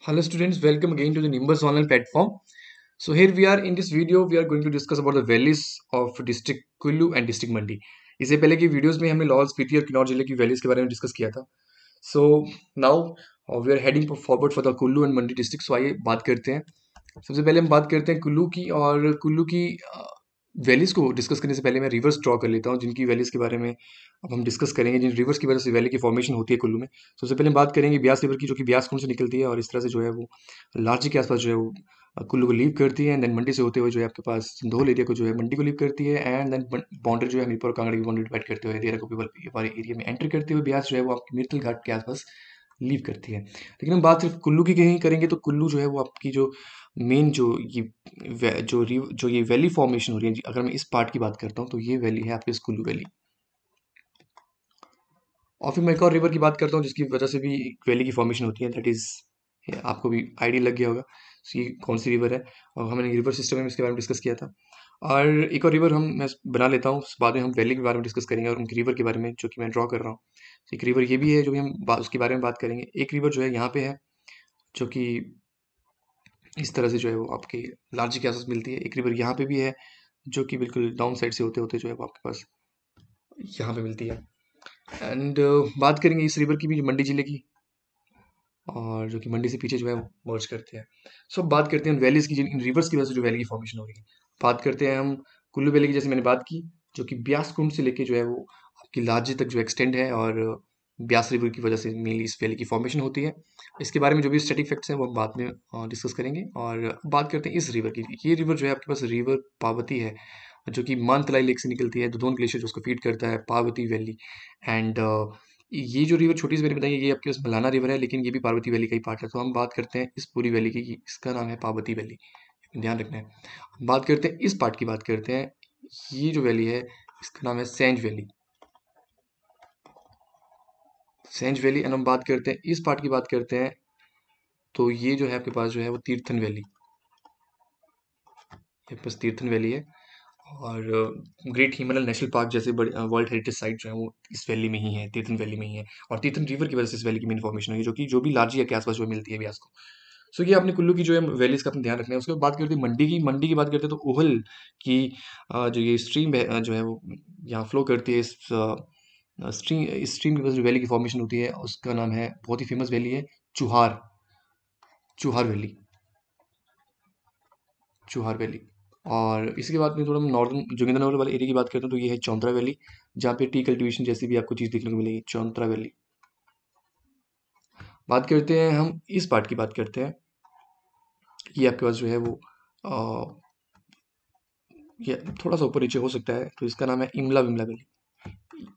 Hello students, welcome again to the Nimbus online platform. So here we are in this video, we are going to discuss about the valleys of district Kullu and district Mandi. इससे पहले की videos में हमने लाहौल स्पीति और किन्नौर जिले की valleys के बारे में डिस्कस किया था. So now we are heading forward for the Kullu and Mandi district. So आइए बात करते हैं. सबसे पहले हम बात करते हैं कुल्लू की, और कुल्लू की वैलीज को डिस्कस करने से पहले मैं रिवर्स ड्रॉ कर लेता हूँ जिनकी वैलीज के बारे में अब हम डिस्कस करेंगे, जिन रिवर्स की वजह से वैली की फॉर्मेशन होती है कुल्लू में. सबसे पहले हम बात करेंगे ब्यास रिवर की, जो कि ब्यास कुंड से निकलती है और इस तरह से जो है वो लारजी के आसपास जो है वो कुल्लू को लीव करती है. एंड देन मंडी से होते हुए जो है आपके पास सिंधोल एरिया को जो है मंडी को लीव करती है. एंड देन बाउंड्री जो है हमीरपुर और कांगड़ा की बाउंड्री डिवाइड करते हुए देरा को वाले एरिया में एंटर करते हुए ब्यास जो है वो आपकी मिर्तल घाट के आसपास लीव करती है. लेकिन हम बात सिर्फ कुल्लू की कहीं करेंगे तो कुल्लू जो है वो आपकी जो मेन जो ये जो ये वैली फॉर्मेशन हो रही है, अगर मैं इस पार्ट की बात करता हूँ तो ये वैली है आपके इस कुल्लू वैली. और फिर मैं एक और रिवर की बात करता हूँ जिसकी वजह से भी वैली की फॉर्मेशन होती है, दैट इज, आपको भी आइडिया लग गया होगा so ये कौन सी रिवर है. और हमने रिवर सिस्टम में इसके बारे में डिस्कस किया था. और एक और रिवर मैं बना लेता हूँ, बाद में हम वैली के बारे में डिस्कस करेंगे और उनकी रिवर के बारे में जो कि मैं ड्रॉ कर रहा हूँ. एक रिवर ये भी है जो कि उसके बारे में बात करेंगे. एक रिवर जो है यहाँ पे है जो कि इस तरह से जो है वो आपके लार्जी के आसपास मिलती है. एक रिवर यहाँ पे भी है जो कि बिल्कुल डाउन साइड से होते होते जो है वो आपके पास यहाँ पे मिलती है. एंड बात करेंगे इस रिवर की भी, जो मंडी जिले की, और जो कि मंडी से पीछे जो है मर्ज करते हैं. सो अब बात करते हैं वैलीज की, जिन इन रिवर्स की वजह से जो वैली की फॉर्मेशन हो रही है. बात करते हैं हम कुल्लू वैली की, जैसे मैंने बात की, जो कि ब्यास कुंड से लेके जो है वो आपकी लार्जी तक जो एक्सटेंड है, और ब्यास रिवर की वजह से मेनली इस वैली की फॉर्मेशन होती है. इसके बारे में जो भी स्टैटिक फैक्ट्स हैं वो हम बाद में डिस्कस करेंगे. और अब बात करते हैं इस रिवर की. ये रिवर जो है आपके पास रिवर पार्वती है, जो कि मानतलाई लेक से निकलती है. दुधोन ग्लेशियर जो उसको फीड करता है, पार्वती वैली. एंड ये जो रिवर छोटी सी मैंने बताई है, ये आपके पास मलाना रिवर है, लेकिन ये भी पार्वती वैली का ही पार्ट है. तो हम बात करते हैं इस पूरी वैली की, इसका नाम है पार्वती वैली, ध्यान रखना है. बात करते हैं इस पार्ट की, बात करते हैं ये जो वैली है इसका नाम है Sainz valley. Sainz valley. And हम बात करते हैं इस पार्ट की, बात करते हैं तो ये जो है आपके पास जो है वो तीर्थन वैली. ये पास तीर्थन वैली है. और ग्रेट हिमालयन नेशनल पार्क जैसे बड़े वर्ल्ड हेरिटेज साइट जो है वो इस वैली में ही है, तीर्थन वैली में ही है. और तीर्थन रिवर की वजह से इस वैली की मेन फॉर्मेशन हुई, जो भी लार्जी के आसपास जो मिलती है ब्यास को. सो ये अपने कुल्लू की जो है वैलीज का अपने ध्यान रखना है. उसके बाद बात करते हैं मंडी की बात करते हैं तो ओहल की जो ये स्ट्रीम जो है वो यहाँ फ्लो करती है. इस स्ट्रीम की वजह से वैली की फॉर्मेशन होती है, उसका नाम है, बहुत ही फेमस वैली है, चुहार चुहार वैली. चुहार वैली. और इसके बाद में थोड़ा हम नॉर्दर्न जोगिंदरनगर वाले एरिया की बात करते हैं तो ये है चौंतरा वैली, जहाँ पे टी कल्टीवेशन जैसी भी आपको चीज़ देखने को मिलेगी, चौंतरा वैली. बात करते हैं हम इस पार्ट की, बात करते हैं ये आपके पास जो है वो ये थोड़ा सा ऊपर नीचे हो सकता है, तो इसका नाम है इमला विमला वैली.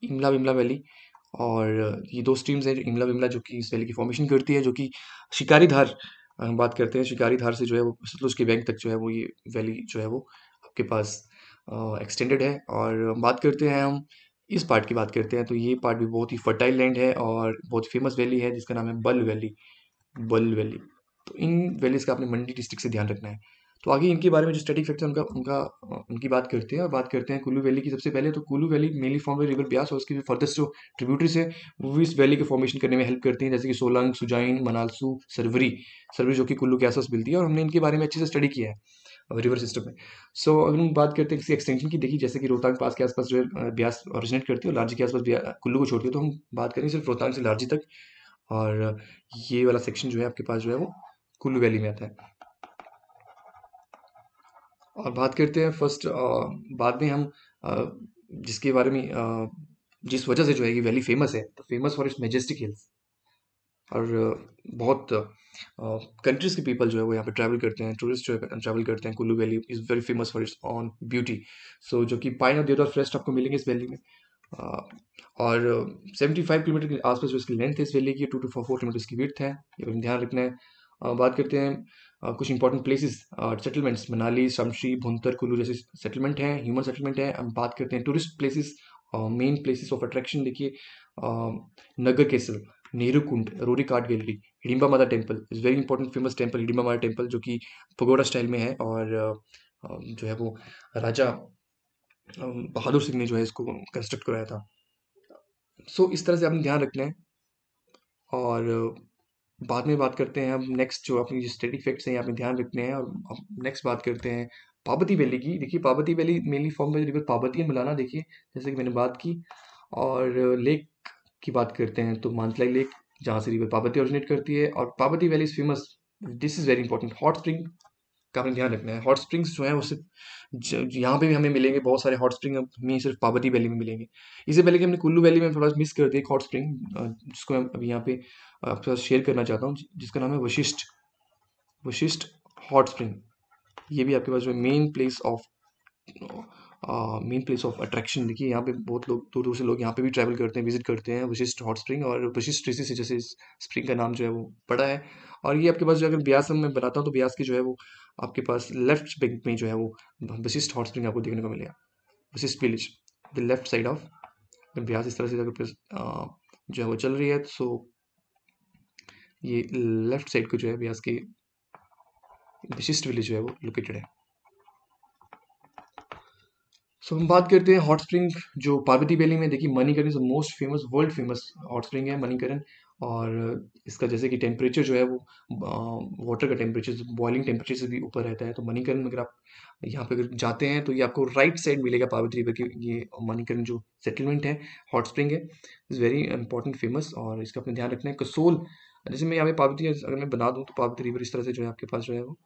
इमला विमला वैली. और ये दो स्ट्रीम्स हैं, इमला विमला जो कि इस वैली की फॉर्मेशन करती है, जो कि शिकारी धार, हम बात करते हैं शिकारी धार से जो है वो सतलुज के बैंक तक जो है वो ये वैली जो है वो आपके पास एक्सटेंडेड है. और बात करते हैं हम इस पार्ट की, बात करते हैं तो ये पार्ट भी बहुत ही फर्टाइल लैंड है और बहुत फेमस वैली है जिसका नाम है बल वैली. बल वैली. तो इन वैलीज का आपने मंडी डिस्ट्रिक्ट से ध्यान रखना है. तो आगे इनके बारे में जो स्टैटिक फैक्टर उनका उनका उनकी बात करते हैं. और बात करते हैं कुल्लू वैली की. सबसे पहले तो Kullu valley mainly form by river Beas, और उसकी जो फर्दर्स्ट जो ट्रिब्यूटरीज है वो भी इस वैली के फॉर्मेशन करने में हेल्प करती हैं, जैसे कि सोलंग, सुजाइन, मनालसू, सरवरी. सरवरी जो कि कुल्लू के आसपास मिलती है, और हमने इनके बारे में अच्छे से स्टडी किया है रिवर सिस्टम में. सो अगर हम बात करते हैं किसी एक्सटेंशन की, देखिए जैसे कि रोहतांग पास के आसपास जो है ब्यास ओरिजिनेट करती है और लार्जी के आसपास कुल्लू को छोड़ती है, तो हम बात करें सिर्फ रोहतांग से लार्जी तक. और ये वाला सेक्शन जो है आपके पास जो है वो कुल्लू वैली में आता है. और बात करते हैं फर्स्ट, बाद में हम जिसके बारे में जिस वजह से जो है ये वैली फेमस है, तो famous for it's Majestic hills. और बहुत कंट्रीज के पीपल जो है वो यहाँ पे ट्रैवल करते हैं, टूरिस्ट जो है ट्रैवल करते हैं. Kullu valley is very famous for its own beauty. So जो कि पाइन और देवदार फॉरेस्ट आपको मिलेंगे इस वैली में. अ, और 75 किलोमीटर के आसपास जो इसकी लेंथ है इस वैली की, 2 to 4 किलोमीटर इसकी विड्थ है, ये हमें ध्यान रखना है. बात करते हैं कुछ important places, settlements, Manali, Shamshi, Bhuntar, Kullu जैसे सेटलमेंट हैं, ह्यूमन सेटलमेंट है. हम बात करते हैं tourist places, main places of attraction. देखिए नगर केसल, नेहरू कुंड, रोरी कार्ड गैलरी, हिडिंबा माता temple is very important famous temple, Hidimba माता टेम्पल, जो कि पगोडा स्टाइल में है. और जो है वो राजा बहादुर सिंह ने जो है इसको कंस्ट्रक्ट कराया था. सो इस तरह से आपने ध्यान रखना है. और बाद में बात करते हैं हम नेक्स्ट जो अपनी जो स्टैटिक फैक्ट्स हैं यहाँ पे ध्यान रखने हैं। और अब नेक्स्ट बात करते हैं पार्वती वैली की। देखिए Parvati valley mainly form by river Parvati and Malana, देखिए जैसे कि मैंने बात की। और लेक की बात करते हैं तो मानतलाई लेक, जहाँ से रिवर पार्वती ओरिजिनेट करती है। और Parvati valley is famous, this is very important, hot spring का हमें ध्यान रखना है। हॉट स्प्रिंग्स जो है वो सिर्फ यहाँ पे भी हमें मिलेंगे, बहुत सारे हॉट स्प्रिंग हमें सिर्फ पार्वती वैली में मिलेंगे। इससे पहले कि हमने कुल्लू वैली में थोड़ा मिस कर दिया एक हॉट स्प्रिंग, जिसको मैं अभी यहाँ पे आपके साथ शेयर करना चाहता हूँ, जिसका नाम है वशिष्ठ, वशिष्ठ हॉट स्प्रिंग। ये भी आपके पास जो main place of main place of attraction, देखिए यहाँ पे बहुत लोग दूर दूर से लोग यहाँ पे भी ट्रैवल करते हैं, विजिट करते हैं वशिष्ठ हॉट स्प्रिंग। और वशिष्ठ ऋषि से जैसे इस स्प्रिंग का नाम जो है वो पड़ा है। और ये आपके पास जो अगर ब्यास में बनाता हूँ तो ब्यास की जो है वो आपके पास लेफ्ट बैंक में जो है वो वशिष्ठ हॉट स्प्रिंग आपको देखने को मिलेगा, Vashishtha village, the left side of Beas. इस तरह से अगर जो है वो चल रही है, सो ये लेफ्ट साइड को जो है ब्यास की विशिष्ट विलेज जो है वो लोकेटेड है। सो हम बात करते हैं हॉट स्प्रिंग जो पार्वती वैली में। देखिए Manikaran is most famous, world famous hot spring है मणिकरण। और इसका जैसे कि टेम्परेचर जो है वो वाटर का टेम्परेचर बॉइलिंग टेम्परेचर से भी ऊपर रहता है। तो मणिकरण अगर आप यहाँ पे अगर जाते हैं तो ये आपको राइट साइड मिलेगा पार्वती रिवर की। ये मणिकरण जो सेटलमेंट है, हॉट स्प्रिंग है, इज़ वेरी इंपॉर्टेंट फेमस। और इसका अपने ध्यान रखना है। कसोल, जैसे मैं यहाँ पे पार्वती अगर मैं बना दूँ तो पार्वती रिवर इस तरह से जो है आपके पास जो है वो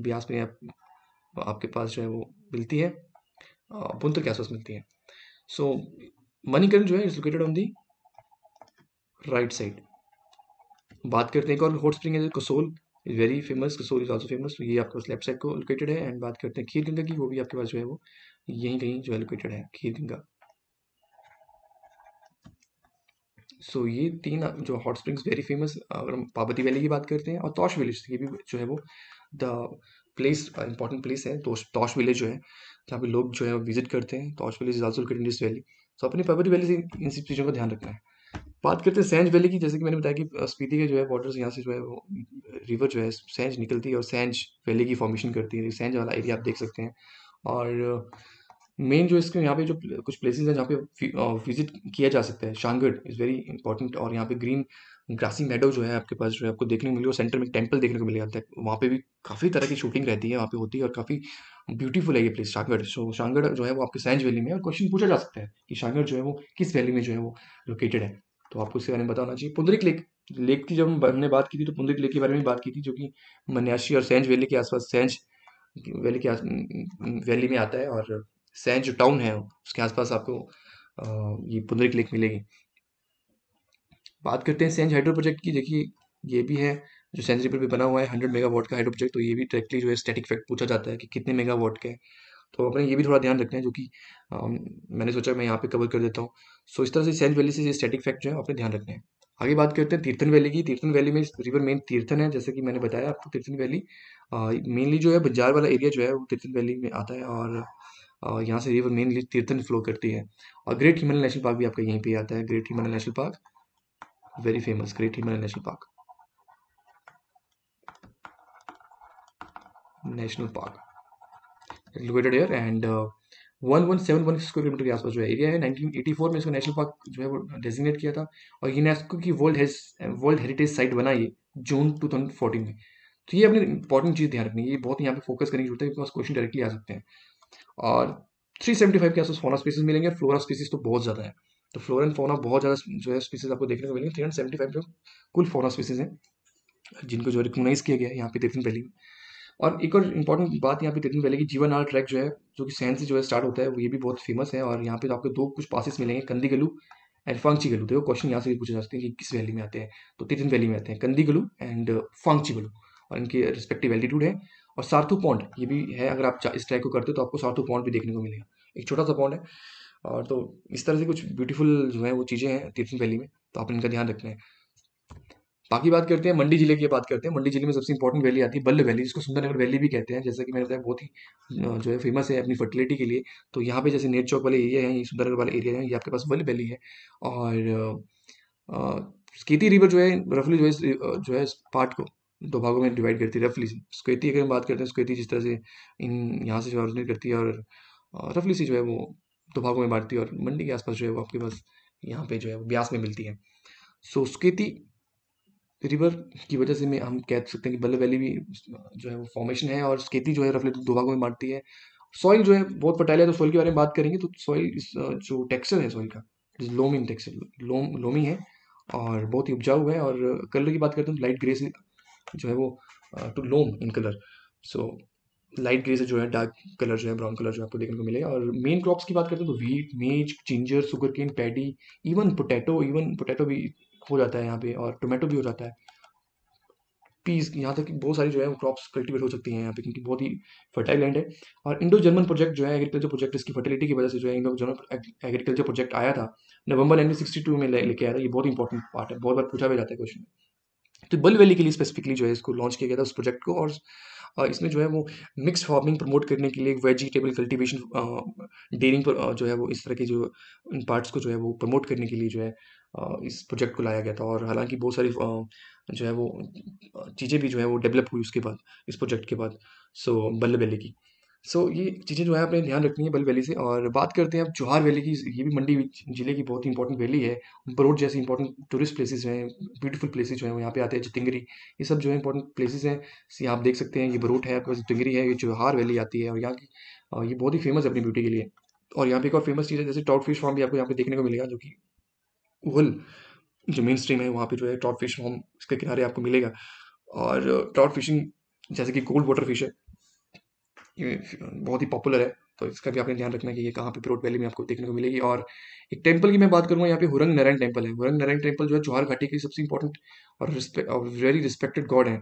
ब्यास में आपके पास जो है वो मिलती है, पुंतर के आसपास मिलती है। सो मणिकरण जो है is located on the right side. बात करते हैं एक और हॉट स्प्रिंग है Kasol, is very famous, Kasol is also famous. तो ये आपके पास लेफ्ट साइड को लोकेटेड है। एंड बात करते हैं खीर गंगा की, वो भी आपके पास जो है वो यहीं कहीं जो है लोकेटेड है खीर गंगा। सो ये तीन जो हॉट स्प्रिंग्स वेरी फेमस। अगर हम पार्वती वैली की बात करते हैं, और तोश विलेज, ये भी जो है वो द प्लेस, इंपॉर्टेंट प्लेस है तोश, तोश विलेज जो है जहाँ पे लोग जो है विजिट करते हैं। Tosh village is also located in this valley. So अपनी पार्वती वैली से इन सब चीज़ों का ध्यान रखना है। बात करते हैं सैंज वैली की। जैसे कि मैंने बताया कि स्पीति के जो है बॉर्डर यहाँ से जो है वो रिवर जो है सैंज निकलती है और सैंज वैली की फॉर्मेशन करती है। सैंज वाला एरिया आप देख सकते हैं। और मेन जो इसके यहाँ पे जो कुछ प्लेसेस हैं जहाँ पे विजिट किया जा सकता है, शानगढ़ इज़ वेरी इंपॉर्टेंट। और यहाँ पे ग्रीन ग्रासी मेडो जो है आपके पास जो है आपको देखने को मिलेगा। और सेंटर में एक टेम्पल देखने को मिल जाता है, वहाँ पे भी काफ़ी तरह की शूटिंग रहती है वहाँ पे होती है। और काफ़ी ब्यूटीफुल है ये प्लेस शानगढ़। सो शानगढ़ जो है वो आपके सैंज वैली में है। और क्वेश्चन पूछा जा सकता है कि शानगढ़ जो है वो किस वैली में जो है वो लोकेटेड है, तो आपको इसके बारे में बताना चाहिए। पुंडरिक लेक, लेक की जब हमने बात की थी तो पुंडरिक लेक के बारे में बात की थी, जो कि मन्याशी और सैंज वैली के आसपास, सैंज वैली के वैली में आता है। और सैंज जो टाउन है उसके आसपास आपको ये पुंडरिक लेक मिलेगी। बात करते हैं सैंज हाइड्रो प्रोजेक्ट की। देखिए ये भी है जो सैंज रिवर पे बना हुआ है 100 मेगावाट का हाइड्रो प्रोजेक्ट। तो ये भी डायरेक्टली जो है स्टैटिक फैक्ट पूछा जाता है कि कितने मेगावाट का है, तो अपने ये भी थोड़ा ध्यान रखना है, जो कि मैंने सोचा मैं यहाँ पे कवर कर देता हूँ। सो इस तरह से सैंज वैली से ये स्टैटिक फैक्ट जो है अपने ध्यान रखने हैं। आगे बात करते हैं तीर्थन वैली की। तीर्थन वैली में रिवर मेन तीर्थन है, जैसे कि मैंने बताया आपको। तीर्थन वैली मेनली जो है बंजार वाला एरिया जो है वो तीर्थन वैली में आता है। और यहाँ से रिवर मेनली तीर्थन फ्लो करती है। और ग्रेट हिमालय नेशनल पार्क भी आपका यहीं पे आता है। Great Himalaya national park, very famous great Himalaya national park, national park located here. And 1171 square kilometre के आसपास जो है एरिया है। 1984 में इसको नेशनल पार्क जो है वो डेजिग्नेट किया था। और यूनेस्को की वर्ल्ड हेरिटेज साइट बना ये जून 2014 में। तो ये अपनी इंपॉर्टेंट चीज़ ध्यान रखनी है, ये बहुत यहाँ पे फोकस करने की जरूरत है, बिकॉज क्वेश्चन डायरेक्टली आ सकते हैं। और 375 के आसपास फौना स्पीसीज मिलेंगे। और फ्लोरा स्पीसीज तो बहुत ज़्यादा है। तो फ्लोरा एंड फौना बहुत ज़्यादा जो है स्पीसीज आपको देखने को मिलेंगे। 375 जो कुल फौना स्पीसीज हैं जिनको जो रिकॉग्नाइज किया गया है यहाँ पे तिरपन वैली में। और एक और इम्पॉर्टेंट बात यहाँ पे तिरपन वैली की, जीवनार ट्रैक जो है जो कि सैन से जो है स्टार्ट होता है, वो ये भी बहुत फेमस है। और यहाँ पे तो आपको दो कुछ पासेस मिलेंगे, कंदीगलू एंड फांगचीगलू। देखो क्वेश्चन यहाँ से भी पूछे जा सकते हैं कि किस वैली में आते हैं, तो तिरपन वैली में आते हैं कंदीगलू एंड फांगचीगलू। और इनके रिस्पेक्टिव एल्टीट्यूड है। और सार्थू पॉन्ड ये भी है, अगर आप इस ट्रैक को करते हो तो आपको सार्थू पॉन्ड भी देखने को मिलेगा, एक छोटा सा पॉन्ड है। और तो इस तरह से कुछ ब्यूटीफुल जो है वो चीज़ें हैं तीर्थन वैली में, तो आप इनका ध्यान रखना है। बाकी बात करते हैं मंडी जिले की, बात करते हैं मंडी जिले में सबसे इंपॉर्टेंट वैली आती है बल्ल वैली, जिसको सुंदरनगर वैली भी कहते हैं। जैसा कि मैंने बताया बहुत ही जो है फेमस है अपनी फर्टिलिटी के लिए। तो यहाँ पे जैसे नेट चौक वाले एरिया है, ये सुंदरनगर वाले एरिया है, ये आपके पास बल्ल वैली है। और स्केती रिवर जो है रफली जो है इस पार्ट को दो भागों में डिवाइड करती है रफली। स्केती अगर हम बात करते हैं, स्केती जिस तरह से इन यहाँ से जो ऑरिजिनेट करती है और रफली सी जो है वो दो भागों में बांटती है। और मंडी के आसपास जो है वो आपके पास यहाँ पे जो है वो ब्यास में मिलती है। सो स्केती रिवर की वजह से मैं हम कह सकते हैं कि बल्ले वैली भी जो है वो फॉर्मेशन है, और स्केती जो है रफली दो भागों में बांटती है। सॉइल जो है बहुत फर्टाइल है, तो सॉइल के बारे में बात करेंगे तो सॉइल जो टेक्सचर है सॉइल का, लोमी इन टेक्सचर, लोमी है और बहुत ही उपजाऊ है। और कलर की बात करते हैं तो लाइट ग्रे से जो है वो to loam in colour. So light grey से जो है डार्क कलर जो है ब्राउन कलर जो आपको देखने को मिलेगा। और मेन क्रॉप्स की बात करते हैं तो wheat, maize, ginger, sugar cane, paddy, even potato भी हो जाता है यहाँ पे, और टोमेटो भी हो जाता है, पीस, यहाँ तक कि बहुत सारी जो है क्रॉप्स कल्टीवेट हो सकती हैं यहाँ पे, क्योंकि बहुत ही फर्टाइल लैंड है। और इंडो जर्मन प्रोजेक्ट जो है एग्रीकल्चर प्रोजेक्ट, इसकी फर्टिलिटी की वजह से जो है इंडो जर्मन एग्रीकल्चर प्रोजेक्ट आया था, नवंबर 1962 में लेके आया था। ये बहुत इंपॉर्टेंट पार्ट है, बहुत बार पूछा भी जाता है क्वेश्चन। तो बल वैली के लिए स्पेसिफिकली जो है इसको लॉन्च किया गया था उस प्रोजेक्ट को। और इसमें जो है वो मिक्स फार्मिंग प्रमोट करने के लिए वेजिटेबल कल्टीवेशन, डेयरिंग पर जो है वो इस तरह के जो इन पार्ट्स को जो है वो प्रमोट करने के लिए जो है इस प्रोजेक्ट को लाया गया था। और हालांकि बहुत सारी जो है वो चीज़ें भी जो है वो डेवलप हुई उसके बाद, इस प्रोजेक्ट के बाद, सो बल्ले वैली की। सो ये चीज़ें जो है आपने ध्यान रखनी है बल वैली से। और बात करते हैं अब चुहार वैली की। ये भी मंडी जिले की बहुत ही इंपॉर्टेंट वैली है। बरोड जैसी इंपॉर्टेंट टूरिस्ट प्लेसेस हैं, ब्यूटीफुल प्लेसेस जो है वो यहाँ पे आते हैं, जितिंगरी, ये सब जो है इंपॉर्टेंट प्लेसेस हैं। यहाँ आप देख सकते हैं, ये बरोट है, आपके पास जितिंगरी है, ये चुहार वैली आती है। और यहाँ की ये बहुत ही फेमस है अपनी ब्यूटी के लिए। और यहाँ पे एक और फेमस चीज़ है, जैसे ट्राउट फिश फार्म भी आपको यहाँ पे देखने को मिलेगा, जो कि उहल जो मेन स्ट्रीम है वहाँ पे जो है ट्राउट फिश फार्म इसके किनारे आपको मिलेगा। और ट्राउट फिशिंग जैसे कि कोल्ड वाटर फिश है, ये बहुत ही पॉपुलर है। तो इसका भी आपने ध्यान रखना है कि ये कहाँ पे पिरोट वैली में आपको देखने को मिलेगी। और एक टेम्पल की मैं बात करूँगा, यहाँ पे हुरंग नारायण टेम्पल है। हुरंग नारायण टेम्पल जो है चौहार घाटी की सबसे इंपॉर्टेंट और वेरी रिस्पेक्टेड गॉड है,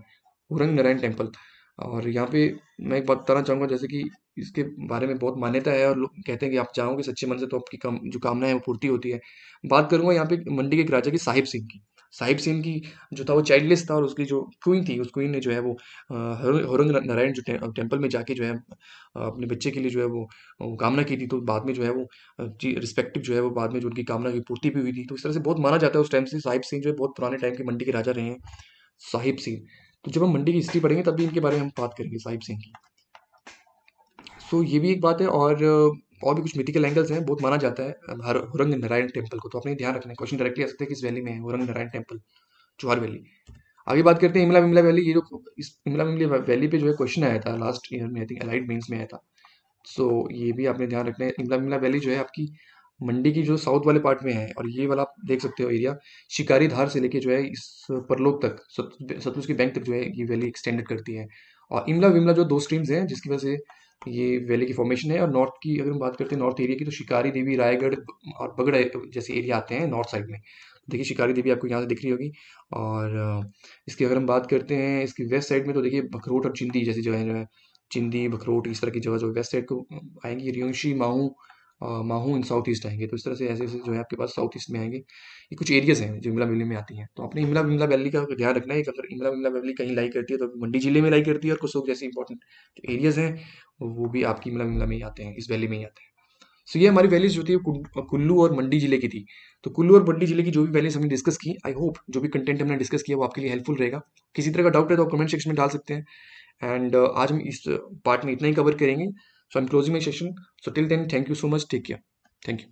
हुरंग नारायण टेम्पल। और यहाँ पे मैं एक बात बताना चाहूँगा, जैसे कि इसके बारे में बहुत मान्यता है, और लोग कहते हैं कि आप जाओगे सच्चे मन से तो आपकी जो कामना है वो पूर्ति होती है। बात करूँगा यहाँ पे मंडी के एक राजा की, साहिब सिंह की। साहिब सिंह की जो था वो चाइल्डलेस था, और उसकी जो क्वीन थी, उस क्वीन ने जो है वो हुरंग नारायण जो टेम्पल में जाके जो है अपने बच्चे के लिए जो है वो कामना की थी। तो बाद में जो है वो रिस्पेक्टिव जो है वो बाद में जो उनकी कामना की पूर्ति भी हुई थी। तो इस तरह से बहुत माना जाता है उस टाइम से। साहिब सिंह जो है बहुत पुराने टाइम के मंडी के राजा रहे हैं, साहिब सिंह। तो जब हम मंडी की हिस्ट्री पढ़ेंगे तब भी इनके बारे में हम बात करेंगे, साहिब सिंह की। सो ये भी एक बात है। और भी कुछ मिथिकल एंगल्स हैं, बहुत माना जाता है हुरंग नारायण टेम्पल को। तो अपने ध्यान रखना है, क्वेश्चन डायरेक्टली आ सकते हैं किस वैली में है हुरंग नारायण टेम्पल, चुहार वैली। आगे बात करते हैं इमला विमला वैली। ये जो इस इमला विमला वैली पे जो है क्वेश्चन आया था लास्ट ईयर में, आई थिंक एलाइड मेंस में आया था। सो ये भी आपने ध्यान रखना है। इमला विमला वैली जो है आपकी मंडी की जो साउथ वाले पार्ट में है। और ये वाला आप देख सकते हो एरिया, शिकारी धार से लेके जो है इस परलोक तक, सतलुज के बैंक तक जो है ये वैली एक्सटेंडेड करती है। और इमला विमला जो दो स्ट्रीम्स हैं जिसकी वजह से ये वैली की फॉर्मेशन है। और नॉर्थ की अगर हम बात करते हैं, नॉर्थ एरिया की, तो शिकारी देवी, रायगढ़ और बगड़ जैसे एरिया आते हैं नॉर्थ साइड में। देखिए शिकारी देवी आपको यहाँ से दिख रही होगी। और इसकी अगर हम बात करते हैं इसकी वेस्ट साइड में, तो देखिए भखरोट और चिंदी जैसी जगह जो है, चिंदी, भखरोट, इस तरह की जगह जो वेस्ट साइड को आएंगी। रियोंशी, माहू, माहू इन साउथ ईस्ट आएंगे। तो इस तरह से ऐसे ऐसे जो है आपके पास साउथ ईस्ट में आएंगे। ये कुछ एरियाज हैं जो इमला वैली में आती हैं। तो अपने इमला विमला वैली का ध्यान रखना है कि अगर इमला विमला वैली कहीं लाई करती है तो मंडी जिले में लाई करती है, और कुछ जैसे इंपॉर्टेंट जो एरियाज हैं वो भी आपकी इमला विमला में ही आते हैं, इस वैली में ही आते हैं। सो ये हमारी वैलीज जो थी कुल्लू और मंडी जिले की थी। तो कुल्लू और मंडी जिले की जो भी वैलीज हमने डिस्कस की, आई होप जो भी कंटेंट हमने डिस्कस किया वो आपके लिए हेल्पफुल रहेगा। किसी तरह का डाउट है तो आप कमेंट सेक्शन में डाल सकते हैं। एंड आज हम इस पार्ट में इतना ही कवर करेंगे। So I am closing my session. So till then, thank you so much, take care, thank you.